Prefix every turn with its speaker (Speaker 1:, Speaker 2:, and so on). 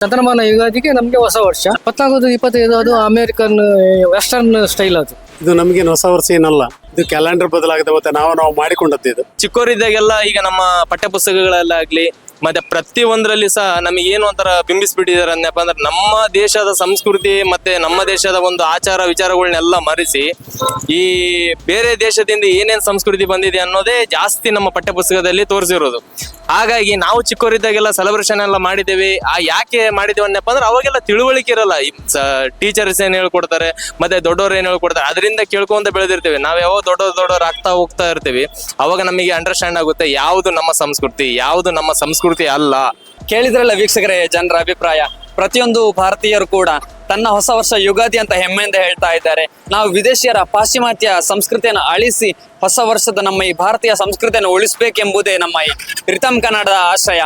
Speaker 1: ಶತಮಾನ ಯುಗಾದಿಗೆ ನಮ್ಗೆ ಹೊಸ ವರ್ಷ 14-25 ಅದು ಅಮೆರಿಕನ್ ವೆಸ್ಟರ್ನ್ ಸ್ಟೈಲ್ ಅದು.
Speaker 2: ಇದು ನಮಗೇನು ಹೊಸ ವರ್ಷ ಏನಲ್ಲ, ಇದು ಕ್ಯಾಲೆಂಡರ್ ಬದಲಾಗಿದೆ, ಮತ್ತೆ ನಾವು ಮಾಡಿಕೊಂಡದ್ದು ಇದು.
Speaker 3: ಚಿಕ್ಕವರಿದ್ದಾಗೆಲ್ಲ ಈಗ ನಮ್ಮ ಪಠ್ಯ ಪುಸ್ತಕಗಳಲ್ಲಾಗ್ಲಿ ಮತ್ತೆ ಪ್ರತಿ ಒಂದರಲ್ಲಿ ಸಹ ನಮಗೆ ಏನು ಒಂಥರ ಬಿಂಬಿಸ್ಬಿಟ್ಟಿದ್ದಾರೆ ಅನ್ನಪ್ಪ ಅಂದ್ರೆ ನಮ್ಮ ದೇಶದ ಸಂಸ್ಕೃತಿ ಮತ್ತೆ ನಮ್ಮ ದೇಶದ ಒಂದು ಆಚಾರ ವಿಚಾರಗಳನ್ನೆಲ್ಲ ಮರೆಸಿ ಈ ಬೇರೆ ದೇಶದಿಂದ ಏನೇನ್ ಸಂಸ್ಕೃತಿ ಬಂದಿದೆ ಅನ್ನೋದೇ ಜಾಸ್ತಿ ನಮ್ಮ ಪಠ್ಯ ಪುಸ್ತಕದಲ್ಲಿ ತೋರಿಸಿರೋದು. ಹಾಗಾಗಿ ನಾವು ಚಿಕ್ಕವರಿದ್ದಾಗೆಲ್ಲ ಸೆಲೆಬ್ರೇಷನ್ ಎಲ್ಲ ಮಾಡಿದ್ದೇವೆ. ಯಾಕೆ ಮಾಡಿದ್ದೇವೆ ಅನ್ನಪ್ಪ ಅಂದ್ರೆ ಅವಾಗೆಲ್ಲ ತಿಳುವಳಿಕೆ ಇರಲ್ಲ. ಟೀಚರ್ಸ್ ಏನ್ ಹೇಳ್ಕೊಡ್ತಾರೆ ಮತ್ತೆ ದೊಡ್ಡವ್ರು ಏನ್ ಹೇಳ್ಕೊಡ್ತಾರೆ ಅದರಿಂದ ಕೇಳ್ಕೊಂತ ಬೆಳೆದಿರ್ತೇವೆ. ನಾವ್ ಯಾವಾಗ ದೊಡ್ಡವ್ರು ಆಗ್ತಾ ಹೋಗ್ತಾ ಇರ್ತೀವಿ ಅವಾಗ ನಮಗೆ ಅಂಡರ್ಸ್ಟ್ಯಾಂಡ್ ಆಗುತ್ತೆ ಯಾವುದು ನಮ್ಮ ಸಂಸ್ಕೃತಿ, ಯಾವುದು ನಮ್ಮ ಸಂಸ್ಕೃತಿ ಅಲ್ಲ.
Speaker 4: ಕೇಳಿದ್ರಲ್ಲ ವೀಕ್ಷಕರೇ ಜನರ ಅಭಿಪ್ರಾಯ. ಪ್ರತಿಯೊಂದು ಭಾರತೀಯರು ಕೂಡ ತನ್ನ ಹೊಸ ವರ್ಷ ಯುಗಾದಿ ಅಂತ ಹೆಮ್ಮೆಯಿಂದ ಹೇಳ್ತಾ ಇದ್ದಾರೆ. ನಾವು ವಿದೇಶಿಯರ ಪಾಶ್ಚಿಮಾತ್ಯ ಸಂಸ್ಕೃತಿಯನ್ನು ಅಳಿಸಿ ಹೊಸ ವರ್ಷದ ನಮ್ಮ ಈ ಭಾರತೀಯ ಸಂಸ್ಕೃತಿಯನ್ನು ಉಳಿಸಬೇಕೆಂಬುದೇ ನಮ್ಮ ಈ ರಿತಮ್ ಕನ್ನಡದ ಆಶಯ.